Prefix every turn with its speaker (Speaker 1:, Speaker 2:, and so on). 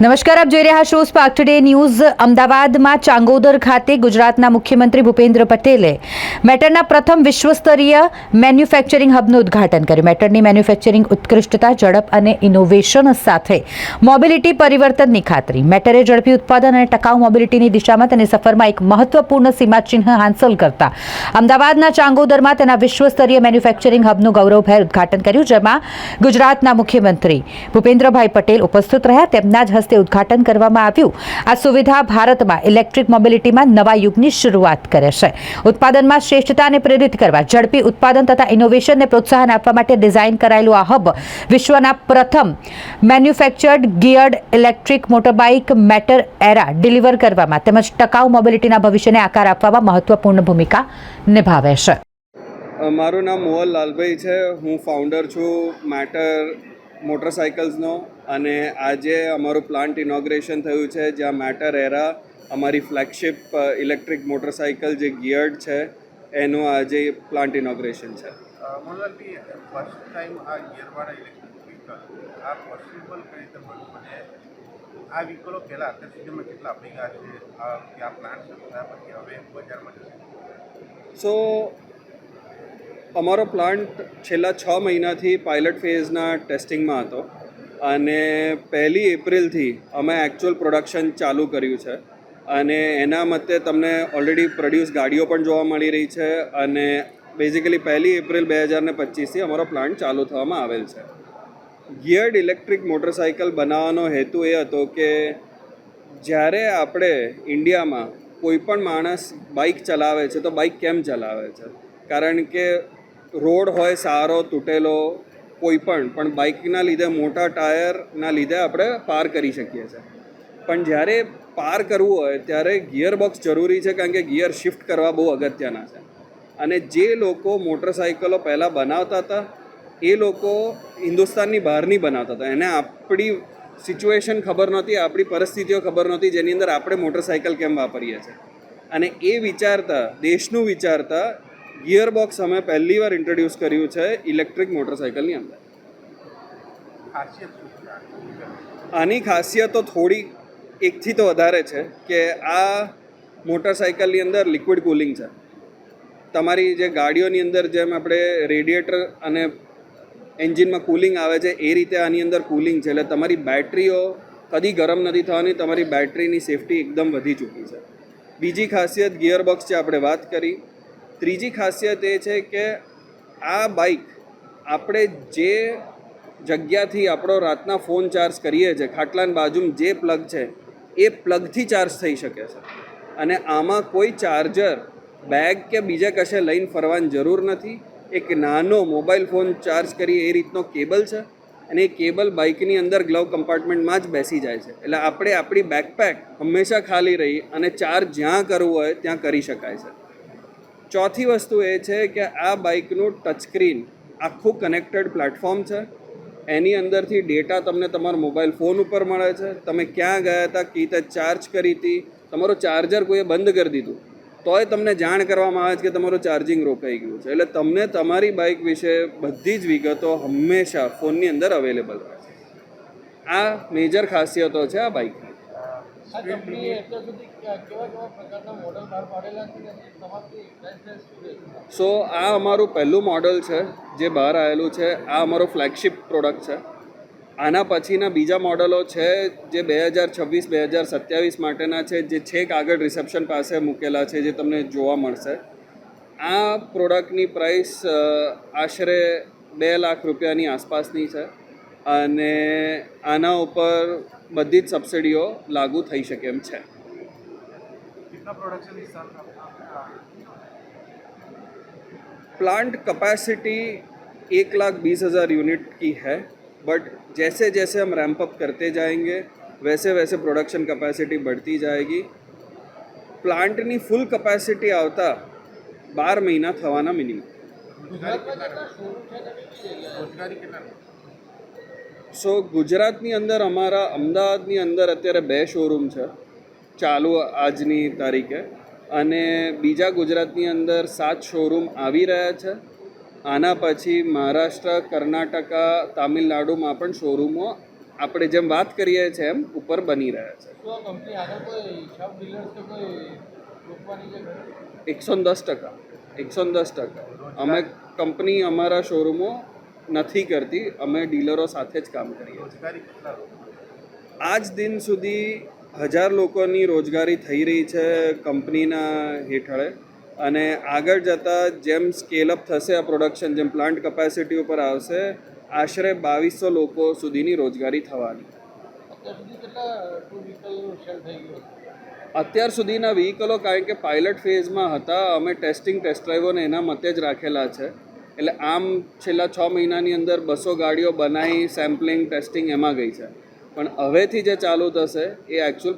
Speaker 1: નમસ્કાર, આપ જોઈ રહ્યા છો સ્પાર્ક ટુડે ન્યૂઝ. અમદાવાદમાં ચાંગોદર ખાતે ગુજરાતના મુખ્યમંત્રી ભૂપેન્દ્ર પટેલે મેટરના પ્રથમ વિશ્વસ્તરીય મેન્યુફેક્ચરિંગ હબનું ઉદ્ઘાટન કર્યું. મેટરની મેન્યુફેક્ચરિંગ ઉત્કૃષ્ટતા, ઝડપ અને ઇનોવેશન સાથે મોબિલિટી પરિવર્તનની ખાતરી. મેટરે ઝડપી ઉત્પાદન અને ટકાઉ મોબિલિટીની દિશામાં તેની સફરમાં એક મહત્વપૂર્ણ સીમાચિહ્ન હાંસલ કરતા અમદાવાદના ચાંગોદરમાં તેના વિશ્વસ્તરીય મેન્યુફેક્ચરિંગ હબનું ગૌરવભેર ઉદ્ઘાટન કર્યું, જેમાં ગુજરાતના મુખ્યમંત્રી ભૂપેન્દ્રભાઈ પટેલ ઉપસ્થિત રહ્યા. તેમના જ હસ્તે ઉદ્ઘાટન કરવામાં આવ્યું. આ સુવિધા ભારતમાં ઇલેક્ટ્રિક મોબિલિટીમાં નવા યુગની શરૂઆત કરે છે. ઉત્પાદનમાં શ્રેષ્ઠતાને પ્રેરિત કરવા, ઝડપી ઉત્પાદન તથા ઇનોવેશનને પ્રોત્સાહન આપવા માટે ડિઝાઇન કરાયેલું આ હબ વિશ્વના પ્રથમ મેન્યુફેક્ચર્ડ ગિયર્ડ ઇલેક્ટ્રિક મોટરબાઇક મેટર એરા ડિલિવર કરવામાં તેમજ ટકાઉ મોબિલિટીના ભવિષ્યને આકાર આપવામાં મહત્વપૂર્ણ ભૂમિકા નિભાવે છે.
Speaker 2: મારું નામ મોહન લાલભાઈ છે. હું ફાઉન્ડર છું મેટર મોટરસાઇકલ્સનો, અને આજે અમારું પ્લાન્ટ ઇનોગ્રેશન થયું છે, જ્યાં મેટર એરા અમારી ફ્લેગશિપ ઇલેક્ટ્રિક મોટરસાઇકલ જે ગિયર્ડ છે એનું આજે પ્લાન્ટ ઇનોગ્રેશન છે.
Speaker 3: મોહનલાલજી, ફર્સ્ટ ટાઈમ આ ગિયરવાળા ઇલેક્ટ્રિક વ્હીકલ આ પોસિબલ કઈ રીતે બન્યું, અને આ વ્હીકલો પહેલાં અત્યાર સુધીમાં કેટલા આપણી ગયા છે, આ પ્લાન્ટ શરૂ થયા પછી હવે બજારમાં જશે?
Speaker 2: સો અમારો પ્લાન્ટ છેલ્લા 6 મહિનાથી પાયલટ ફેઝના ટેસ્ટિંગમાં હતો, અને 1 એપ્રિલથી અમે એકચ્યુઅલ પ્રોડક્શન ચાલુ કર્યું છે. અને એના મતે તમને ઓલરેડી પ્રોડ્યુસ ગાડીઓ પણ જોવા મળી રહી છે, અને બેઝિકલી 1 એપ્રિલ 2025થી અમારો પ્લાન્ટ ચાલુ થવામાં આવેલ છે. ગિયર્ડ ઇલેક્ટ્રિક મોટરસાઇકલ બનાવવાનો હેતુ એ હતો કે જ્યારે આપણે ઇન્ડિયામાં કોઈ પણ માણસ બાઇક ચલાવે છે તો બાઇક કેમ ચલાવે છે? કારણ કે રોડ હોય સારો તૂટેલો કોઈ પણ બાઇકના લીધે, મોટા ટાયરના લીધે આપણે પાર કરી શકીએ છીએ. પણ જ્યારે પાર કરવું હોય ત્યારે ગિયર બોક્સ જરૂરી છે, કારણ કે ગિયર શિફ્ટ કરવા બહુ અગત્યના છે. અને જે લોકો મોટરસાઇકલો પહેલાં બનાવતા હતા એ લોકો હિન્દુસ્તાનની બહારની બનાવતા હતા. એને આપણી સિચ્યુએશન ખબર નહોતી, આપણી પરિસ્થિતિઓ ખબર નહોતી, જેની અંદર આપણે મોટરસાઇકલ કેમ વાપરીએ છીએ. અને એ વિચારતા, દેશનું વિચારતા, ગિયર બોક્સ અમે પહેલી વાર ઇન્ટ્રોડ્યુસ કર્યું છે ઇલેક્ટ્રિક મોટરસાઇકલની અંદર. આની ખાસિયતો થોડી એકથી તો વધારે છે કે આ મોટરસાઇકલની અંદર લિક્વિડ કુલિંગ છે. તમારી જે ગાડીઓની અંદર જેમ આપણે રેડિએટર અને એન્જિનમાં કુલિંગ આવે છે એ રીતે આની અંદર કુલિંગ છે, એટલે તમારી બેટરીઓ કદી ગરમ નથી થવાની, તમારી બેટરીની સેફટી એકદમ વધી ચૂકી છે. બીજી ખાસિયત ગિયર બોક્સ જે આપણે વાત કરી. ત્રીજી ખાસિયત એ છે કે આ બાઇક આપણે જે જગ્યાથી આપણો રાતના ફોન ચાર્જ કરીએ છીએ, ખાટલાની બાજુમાં જે પ્લગ છે એ પ્લગથી ચાર્જ થઈ શકે છે. અને આમાં કોઈ ચાર્જર બેગ કે બીજા કશે લઈને ફરવાની જરૂર નથી. એક નાનો મોબાઈલ ફોન ચાર્જ કરીએ એ રીતનો કેબલ છે, અને એ કેબલ બાઇકની અંદર ગ્લવ કમ્પાર્ટમેન્ટમાં જ બેસી જાય છે. એટલે આપણે આપણી બેકપેક હંમેશા ખાલી રહી અને ચાર્જ જ્યાં કરવું હોય ત્યાં કરી શકાય છે. ચોથી વસ્તુ એ છે કે આ બાઇકનું ટચસ્ક્રીન આખું કનેક્ટેડ પ્લેટફોર્મ છે. એની અંદરથી ડેટા તમને તમારા મોબાઈલ ફોન ઉપર મળે છે. તમે ક્યાં ગયા હતા, કઈ રીતે ચાર્જ કરી હતી, તમારું ચાર્જર કોઈએ બંધ કરી દીધું તોય તમને જાણ કરવામાં આવે છે કે તમારું ચાર્જિંગ રોકાઈ ગયું છે. એટલે તમને તમારી બાઇક વિશે બધી જ વિગતો હંમેશા ફોનની અંદર અવેલેબલ રહે છે. આ મેજર ખાસિયતો છે આ બાઇકની. સો આ અમારું પહેલું મોડલ છે જે બહાર આવેલું છે. આ અમારો ફ્લેગશિપ પ્રોડક્ટ છે. આના પછીના બીજા મોડલો છે જે 2026-2027 માટેના છે, જે છેક આગળ રિસેપ્શન પાસે મૂકેલા છે, જે તમને જોવા મળશે. આ પ્રોડક્ટની પ્રાઇસ આશરે 2 લાખ રૂપિયાની આસપાસની છે, અને આના ઉપર બધી જ સબસિડીઓ લાગુ થઈ શકે એમ છે. प्लांट कैपेसिटी 1,20,000 यूनिट की है, बट जैसे जैसे हम रैंप अप करते जाएंगे वैसे वैसे प्रोडक्शन कैपेसिटी बढ़ती जाएगी. प्लांटनी फुल कैपेसिटी आवता 12 મહિના થવાના મિનિમમ. સો ગુજરાતની અંદર અમારા અમદાવાદની અંદર અત્યારે 2 શોરૂમ છે ચાલુ આજની તારીખે, અને બીજા ગુજરાતની અંદર 7 શોરૂમ આવી રહ્યા છે. આના પછી મહારાષ્ટ્ર, કર્ણાટકા, તામિલનાડુમાં પણ શોરૂમો આપણે જેમ વાત કરીએ છીએ એમ ઉપર બની રહ્યા છે.
Speaker 4: તો આ કંપની આગળ કોઈ સબ ડીલર્સ કે કોઈ રોકવાની છે ખરી?
Speaker 2: 110%. 110%. અમે કંપની અમારા શોરૂમો નથી કરતી, અમે ડીલરો સાથે જ કામ કરીએ છીએ.
Speaker 3: રોજગારી કેટલા લોકો?
Speaker 2: આજ દિન સુધી 1000 લોકોની રોજગારી થઈ રહી છે કંપનીના હેઠળે, અને આગળ જતાં જેમ સ્કેલઅપ થશે આ પ્રોડક્શન, જેમ પ્લાન્ટ કેપેસિટી ઉપર આવશે, આશરે 2200 લોકો સુધીની રોજગારી થવાની.
Speaker 4: અત્યાર સુધી કેટલા ટુ વ્હીકલ સેલ થઈ ગયું?
Speaker 2: અત્યાર સુધીના વ્હીકલો કારણ કે પાયલટ ફેઝમાં હતા, અમે ટેસ્ટિંગ ટેસ્ટ ડ્રાઈવોને એના મતે જ રાખેલા છે. એટલે આમ છેલ્લા 6 મહિનાની અંદર 200 ગાડીઓ બનાવી સેમ્પલિંગ ટેસ્ટિંગ એમાં ગઈ છે. પણ હવેથી જે ચાલુ થશે એ એકચ્યુઅલ